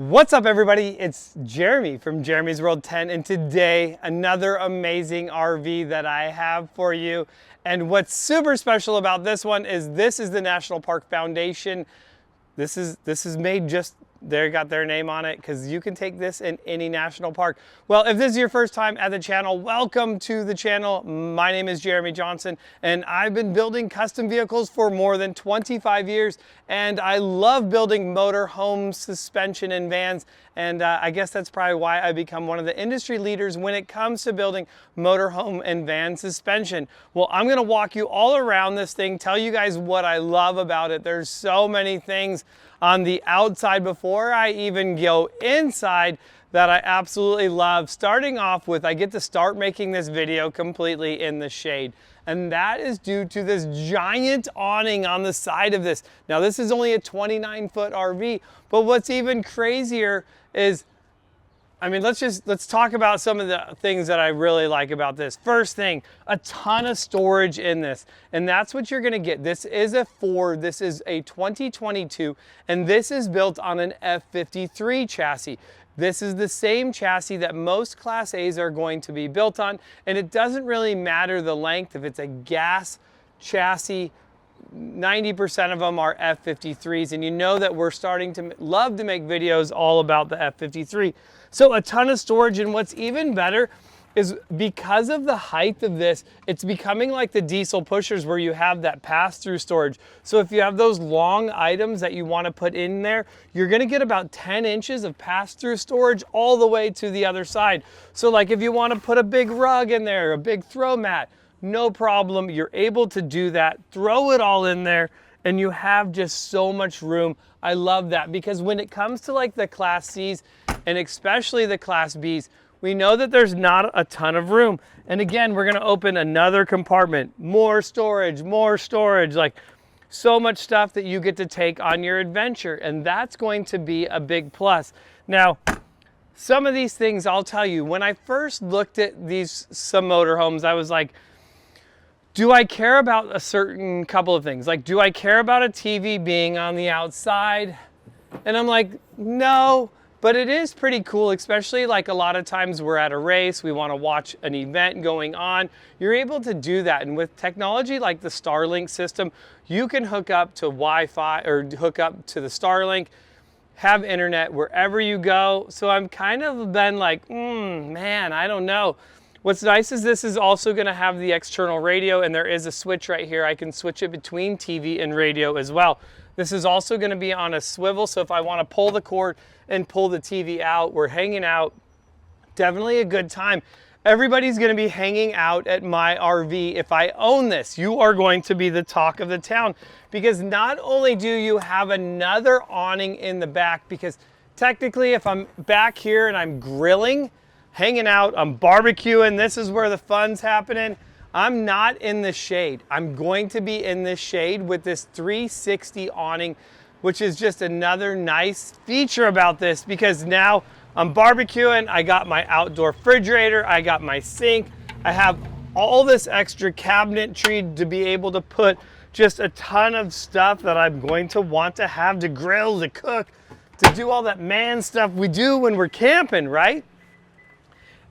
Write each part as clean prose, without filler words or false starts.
What's up, everybody? It's Jeremy from Jeremy's World 10, and today another amazing RV that I have for you. And what's super special about this one is this is the National Park Foundation. This is made just, they got their name on it because you can take this in any national park. Well, if this is your first time at the channel, welcome to the channel. My name is Jeremy Johnson, and I've been building custom vehicles for more than 25 years, and I love building motor homes, suspension, and vans. And I guess that's probably why I become one of the industry leaders when it comes to building motorhome and van suspension. Well, I'm gonna walk you all around this thing, tell you guys what I love about it. There's so many things on the outside before I even go inside that I absolutely love. Starting off with, I get to start making this video completely in the shade. And that is due to this giant awning on the side of this. Now, this is only a 29-foot RV, but what's even crazier is, I mean, let's talk about some of the things that I really like about this. First thing, a ton of storage in this, and that's what you're gonna get. This is a Ford, this is a 2022, and this is built on an F53 chassis. This is the same chassis that most Class A's are going to be built on, and it doesn't really matter the length. If it's a gas chassis, 90% of them are F53s, and you know that we're starting to love to make videos all about the F53. So a ton of storage, and what's even better is because of the height of this, it's becoming like the diesel pushers where you have that pass-through storage. So if you have those long items that you want to put in there, you're gonna get about 10 inches of pass-through storage all the way to the other side. So like if you want to put a big rug in there, a big throw mat, no problem, you're able to do that. Throw it all in there and you have just so much room. I love that because when it comes to like the Class C's and especially the Class B's, we know that there's not a ton of room. And again, we're gonna open another compartment, more storage, like so much stuff that you get to take on your adventure. And that's going to be a big plus. Now, some of these things I'll tell you, when I first looked at some motorhomes, I was like, do I care about a certain couple of things? Like, do I care about a TV being on the outside? And I'm like, no, but it is pretty cool, especially like a lot of times we're at a race, we want to watch an event going on. You're able to do that. And with technology like the Starlink system, you can hook up to Wi-Fi or hook up to the Starlink, have internet wherever you go. So I'm kind of been like, man, I don't know. What's nice is this is also going to have the external radio, and there is a switch right here. I can switch it between TV and radio as well. This is also going to be on a swivel, so if I want to pull the cord and pull the TV out, we're hanging out. Definitely a good time. Everybody's going to be hanging out at my RV. If I own this, you are going to be the talk of the town, because not only do you have another awning in the back, because technically if I'm back here and I'm grilling, hanging out, I'm barbecuing, this is where the fun's happening, I'm not in the shade. I'm going to be in this shade with this 360 awning, which is just another nice feature about this, because now I'm barbecuing, I got my outdoor refrigerator, I got my sink, I have all this extra cabinetry to be able to put just a ton of stuff that I'm going to want to have to grill, to cook, to do all that man stuff we do when we're camping, right?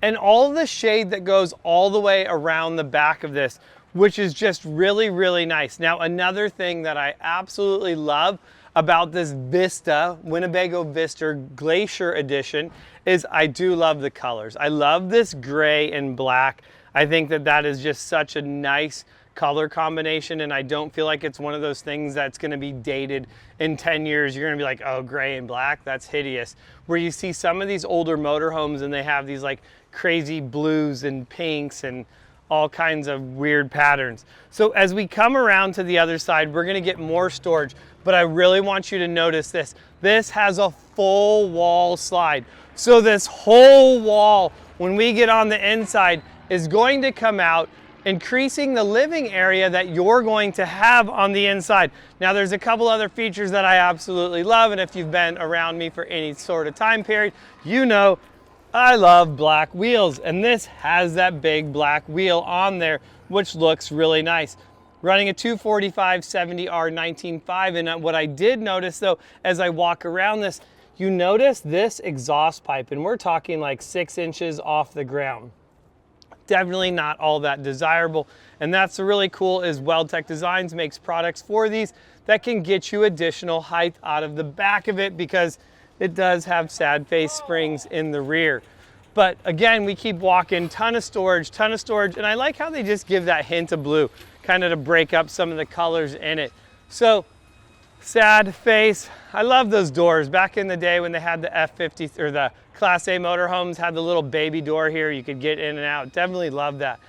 And all the shade that goes all the way around the back of this, which is just really, really nice. Now, another thing that I absolutely love about this Vista, Winnebago Vista Glacier Edition, is I do love the colors. I love this gray and black. I think that that is just such a nice color combination, and I don't feel like it's one of those things that's going to be dated in 10 years. You're going to be like, oh, gray and black, that's hideous. Where you see some of these older motorhomes and they have these like crazy blues and pinks and all kinds of weird patterns. So as we come around to the other side, we're going to get more storage, but I really want you to notice this. This has a full wall slide. So this whole wall, when we get on the inside, is going to come out, increasing the living area that you're going to have on the inside. Now, there's a couple other features that I absolutely love, and if you've been around me for any sort of time period, you know I love black wheels, and this has that big black wheel on there, which looks really nice. Running a 245 70R 19.5, and what I did notice though, as I walk around this, You notice this exhaust pipe, and we're talking like 6 inches off the ground. Definitely not all that desirable. And that's really cool is Weldtech Designs makes products for these that can get you additional height out of the back of it, because it does have sad face springs in the rear. But again, we keep walking, ton of storage, and I like how they just give that hint of blue, kind of to break up some of the colors in it. So, sad face. I love those doors. Back in the day when they had the F50 or the Class A motorhomes had the little baby door here, you could get in and out. Definitely love that.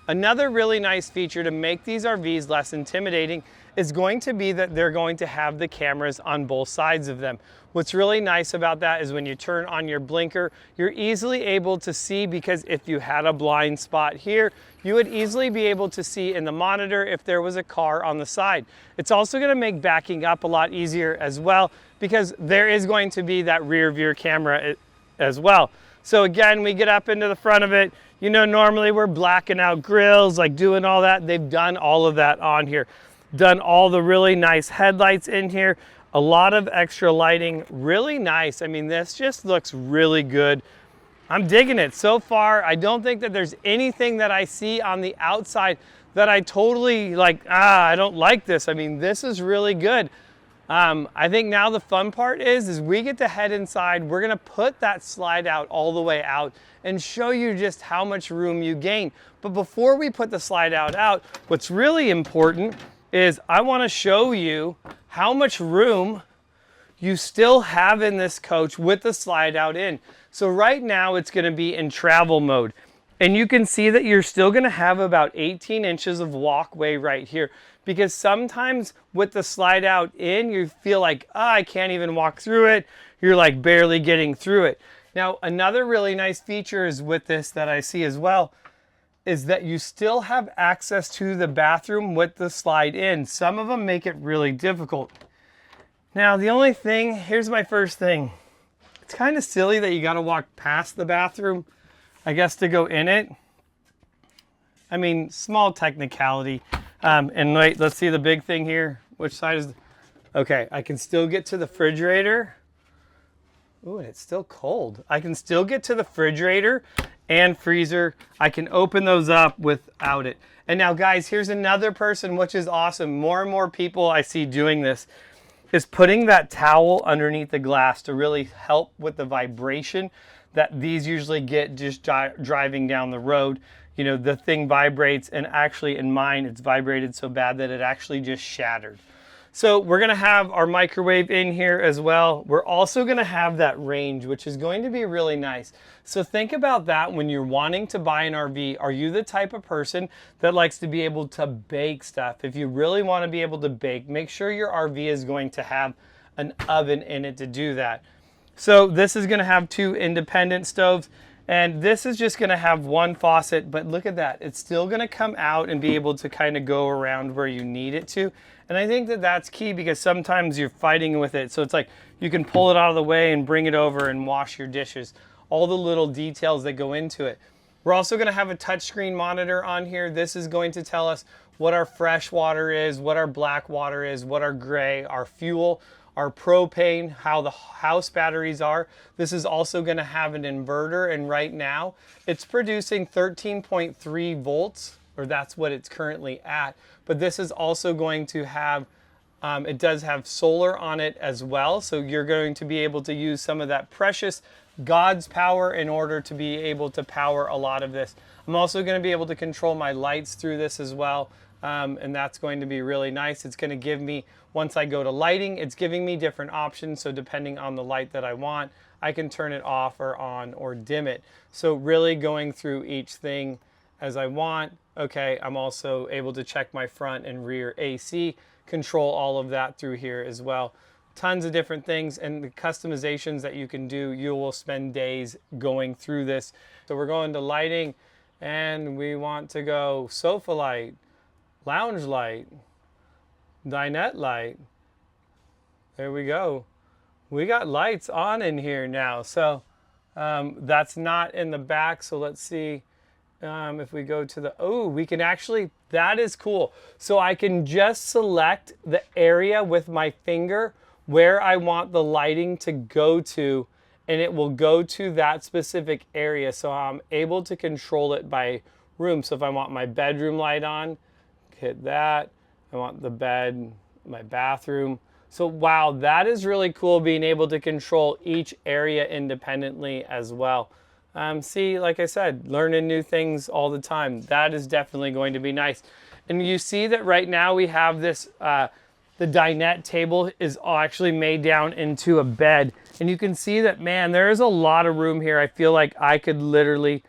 Another really nice feature to make these RVs less intimidating is going to be that they're going to have the cameras on both sides of them. What's really nice about that is when you turn on your blinker, you're easily able to see, because if you had a blind spot here, you would easily be able to see in the monitor if there was a car on the side. It's also going to make backing up a lot easier as well, because there is going to be that rear view camera as well. So again, we get up into the front of it. You know, normally we're blacking out grills, like doing all that. They've done all of that on here. Done all the really nice headlights in here. A lot of extra lighting, really nice. I mean, this just looks really good. I'm digging it so far. I don't think that there's anything that I see on the outside that I totally like, I don't like this. I mean, this is really good. I think now the fun part is we get to head inside. We're gonna put that slide out all the way out and show you just how much room you gain. But before we put the slide out, what's really important is I wanna show you how much room you still have in this coach with the slide out in. So right now it's gonna be in travel mode. And you can see that you're still gonna have about 18 inches of walkway right here, because sometimes with the slide out in, you feel like, I can't even walk through it. You're like barely getting through it. Now, another really nice feature is with this that I see as well, is that you still have access to the bathroom with the slide in. Some of them make it really difficult. Now, the only thing, here's my first thing. It's kind of silly that you got to walk past the bathroom, I guess, to go in it. I mean, small technicality. And wait, let's see the big thing here. Which side is, okay, I can still get to the refrigerator. Ooh, and it's still cold. I can still get to the refrigerator and freezer. I can open those up without it. And now guys, here's another person, which is awesome. More and more people I see doing this, is putting that towel underneath the glass to really help with the vibration that these usually get just driving down the road. You know, the thing vibrates, and actually in mine, it's vibrated so bad that it actually just shattered. So we're gonna have our microwave in here as well. We're also gonna have that range, which is going to be really nice. So think about that when you're wanting to buy an RV. Are you the type of person that likes to be able to bake stuff? If you really wanna be able to bake, make sure your RV is going to have an oven in it to do that. So this is gonna have 2 independent stoves, and this is just gonna have 1 faucet, but look at that. It's still gonna come out and be able to kind of go around where you need it to. And I think that that's key, because sometimes you're fighting with it. So it's like you can pull it out of the way and bring it over and wash your dishes. All the little details that go into it. We're also gonna have a touchscreen monitor on here. This is going to tell us what our fresh water is, what our black water is, what our gray, our fuel, our propane, how the house batteries are. This is also gonna have an inverter, and right now it's producing 13.3 volts, or that's what it's currently at. But this is also going to have, it does have solar on it as well. So you're going to be able to use some of that precious God's power in order to be able to power a lot of this. I'm also gonna be able to control my lights through this as well. And that's going to be really nice. It's gonna give me, once I go to lighting, it's giving me different options. So depending on the light that I want, I can turn it off or on or dim it. So really going through each thing as I want. Okay, I'm also able to check my front and rear AC, control all of that through here as well. Tons of different things, and the customizations that you can do, you will spend days going through this. So we're going to lighting, and we want to go sofa light, lounge light, dinette light. There we go. We got lights on in here now. So that's not in the back. So let's see if we go to the, oh, we can actually, that is cool. So I can just select the area with my finger where I want the lighting to go to, and it will go to that specific area. So I'm able to control it by room. So if I want my bedroom light on, hit that. I want the bed, my bathroom. So wow, that is really cool, being able to control each area independently as well. See, like I said, learning new things all the time. That is definitely going to be nice. And you see that right now we have this, the dinette table is actually made down into a bed. And you can see that, man, there is a lot of room here. I feel like I could literally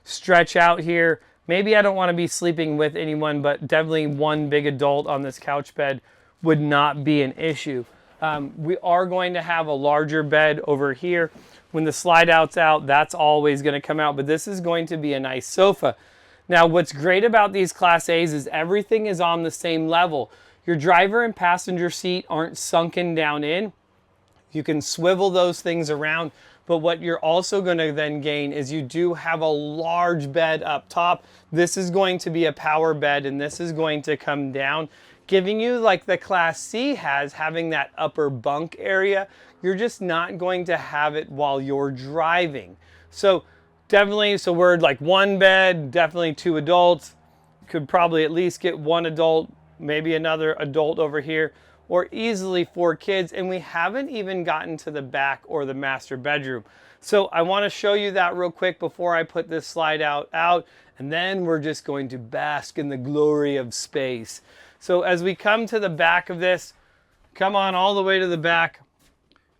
stretch out here. Maybe I don't want to be sleeping with anyone, but definitely one big adult on this couch bed would not be an issue. We are going to have a larger bed over here. When the slide out's out, that's always going to come out, but this is going to be a nice sofa. Now, what's great about these Class A's is everything is on the same level. Your driver and passenger seat aren't sunken down in. You can swivel those things around, but what you're also going to then gain is you do have a large bed up top. This is going to be a power bed, and this is going to come down, giving you like the Class C has, having that upper bunk area. You're just not going to have it while you're driving. So definitely, so we're like one bed, definitely two adults. Could probably at least get one adult, maybe another adult over here, or easily 4 kids. And we haven't even gotten to the back or the master bedroom. So I want to show you that real quick before I put this slide out, and then we're just going to bask in the glory of space. So as we come to the back of this, come on all the way to the back.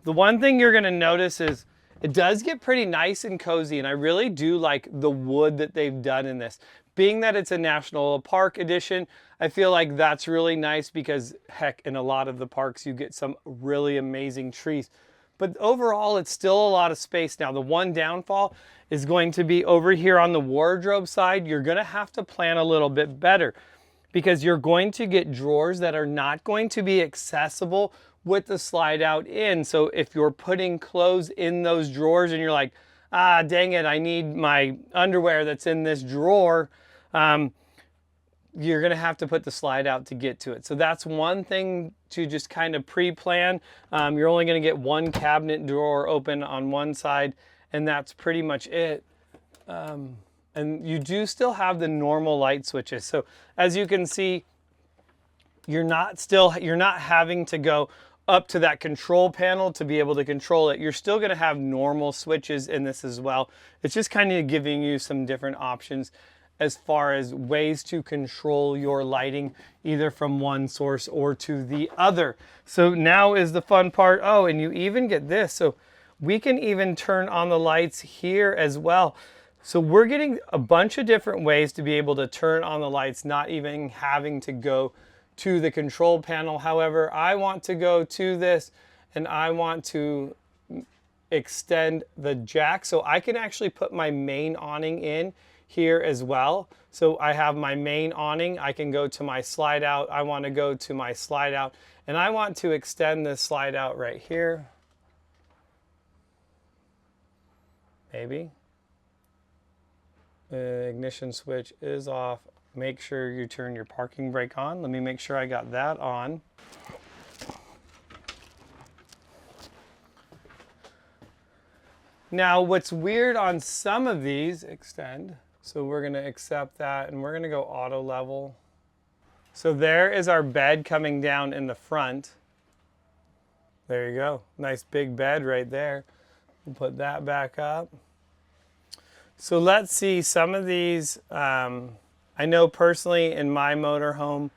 The one thing you're going to notice is it does get pretty nice and cozy, and I really do like the wood that they've done in this. Being that it's a National Park edition, I feel like that's really nice because, heck, in a lot of the parks you get some really amazing trees. But overall, it's still a lot of space. Now, the one downfall is going to be over here on the wardrobe side. You're going to have to plan a little bit better because you're going to get drawers that are not going to be accessible with the slide out in. So if you're putting clothes in those drawers and you're like, ah, dang it, I need my underwear that's in this drawer, you're gonna have to put the slide out to get to it. So that's one thing to just kind of pre-plan. You're only gonna get one cabinet drawer open on one side, and that's pretty much it. And you do still have the normal light switches. So as you can see, you're not having to go up to that control panel to be able to control it. You're still going to have normal switches in this as well. It's just kind of giving you some different options as far as ways to control your lighting, either from one source or to the other. So now is the fun part. Oh, and you even get this. So we can even turn on the lights here as well. So we're getting a bunch of different ways to be able to turn on the lights, not even having to go to the control panel. However, I want to go to this and I want to extend the jack so I can actually put my main awning in here as well. So I have my main awning. I can go to my slide out. I want to go to my slide out, and I want to extend this slide out right here. Maybe. The ignition switch is off. Make sure you turn your parking brake on. Let me make sure I got that on. Now, what's weird on some of these, extend. So we're gonna accept that and we're gonna go auto level. So there is our bed coming down in the front. There you go. Nice big bed right there. We'll put that back up. So let's see some of these. I know personally in my motorhome,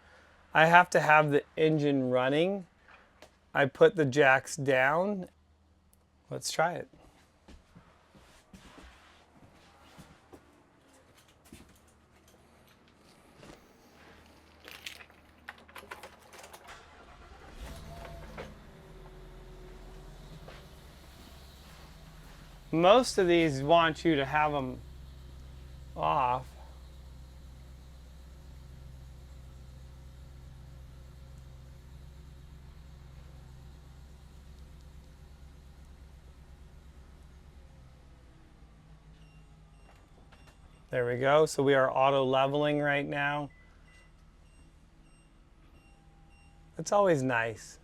I have to have the engine running. I put the jacks down. Let's try it. Most of these want you to have them off. There we go. So we are auto leveling right now. It's always nice.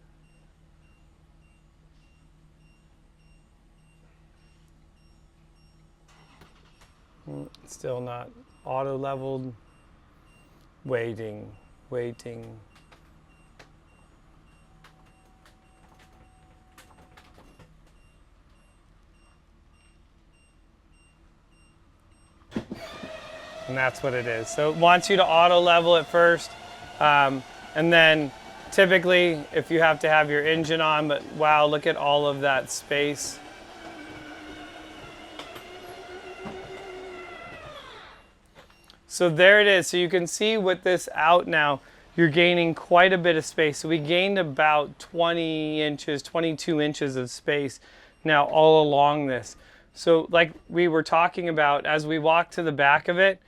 Still not auto leveled. Waiting. And that's what it is. So it wants you to auto level it first. And then typically if you have to have your engine on, but wow, look at all of that space. So there it is. So you can see with this out now, you're gaining quite a bit of space. So we gained about 20 inches, 22 inches of space now all along this. So like we were talking about, as we walk to the back of it,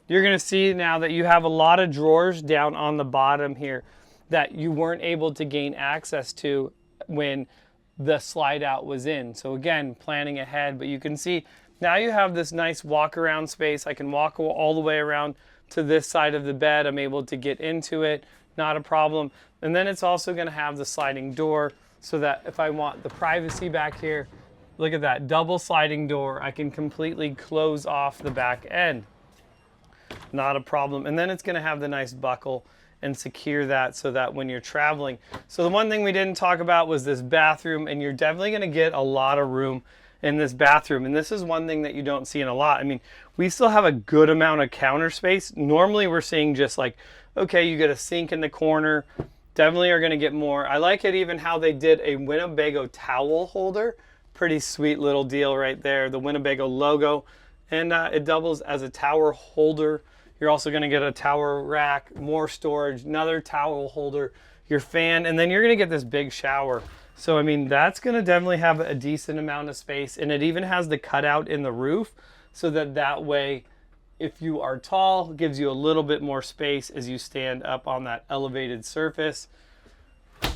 you're gonna see now that you have a lot of drawers down on the bottom here that you weren't able to gain access to when the slide out was in. So again, planning ahead, but you can see now you have this nice walk around space. I can walk all the way around to this side of the bed. I'm able to get into it, not a problem. And then it's also gonna have the sliding door so that if I want the privacy back here, look at that double sliding door. I can completely close off the back end. Not a problem. And then it's gonna have the nice buckle and secure that so that when you're traveling. So the one thing we didn't talk about was this bathroom, and you're definitely gonna get a lot of room in this bathroom. And this is one thing that you don't see in a lot. I mean, we still have a good amount of counter space. Normally we're seeing just like, okay, you get a sink in the corner. Definitely are gonna get more. I like it even how they did a Winnebago towel holder. Pretty sweet little deal right there. The Winnebago logo. And it doubles as a towel holder. You're also gonna get a towel rack, more storage, another towel holder, your fan, and then you're gonna get this big shower. So I mean, that's gonna definitely have a decent amount of space, and it even has the cutout in the roof so that way, if you are tall, it gives you a little bit more space as you stand up on that elevated surface.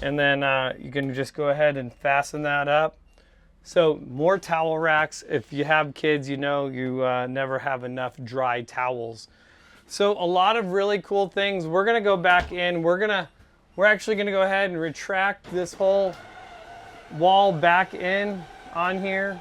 And then you can just go ahead and fasten that up. So more towel racks. If you have kids, you know you never have enough dry towels. So a lot of really cool things. We're gonna go back in. We're actually gonna go ahead and retract this whole wall back in on here.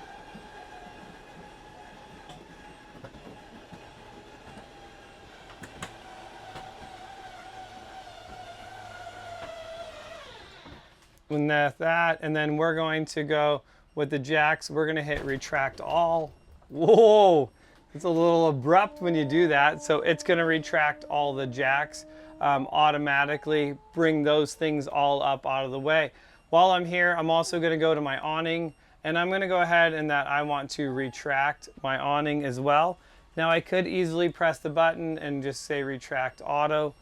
And that, and then we're going to go with the jacks. We're gonna hit retract all. Whoa, it's a little abrupt when you do that. So it's gonna retract all the jacks automatically, bring those things all up out of the way. While I'm here, I'm also gonna go to my awning, and I'm gonna go ahead and that I want to retract my awning as well. Now I could easily press the button and just say retract auto,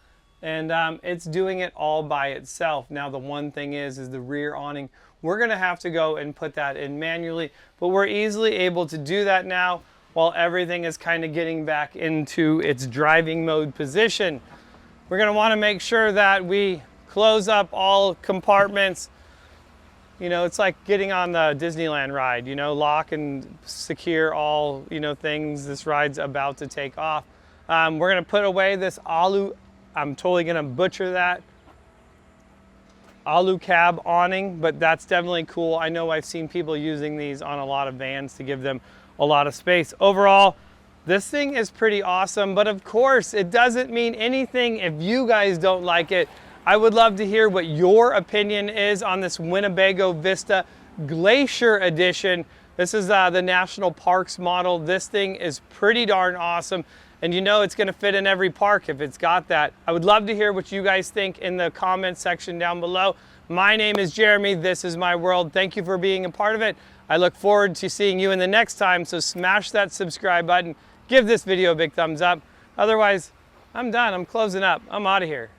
and it's doing it all by itself. Now the one thing is the rear awning, we're gonna have to go and put that in manually, but we're easily able to do that now while everything is kind of getting back into its driving mode position. We're gonna wanna make sure that we close up all compartments. You know, it's like getting on the Disneyland ride, you know, lock and secure all, you know, things. This ride's about to take off. We're gonna put away this alu, I'm totally gonna butcher that, alu cab awning, but that's definitely cool. I know I've seen people using these on a lot of vans to give them a lot of space. Overall, this thing is pretty awesome, but of course, it doesn't mean anything if you guys don't like it. I would love to hear what your opinion is on this Winnebago Vista Glacier Edition. This is the National Parks model. This thing is pretty darn awesome. And you know it's gonna fit in every park if it's got that. I would love to hear what you guys think in the comment section down below. My name is Jeremy, this is my world. Thank you for being a part of it. I look forward to seeing you in the next time, so smash that subscribe button, give this video a big thumbs up. Otherwise, I'm done, I'm closing up, I'm out of here.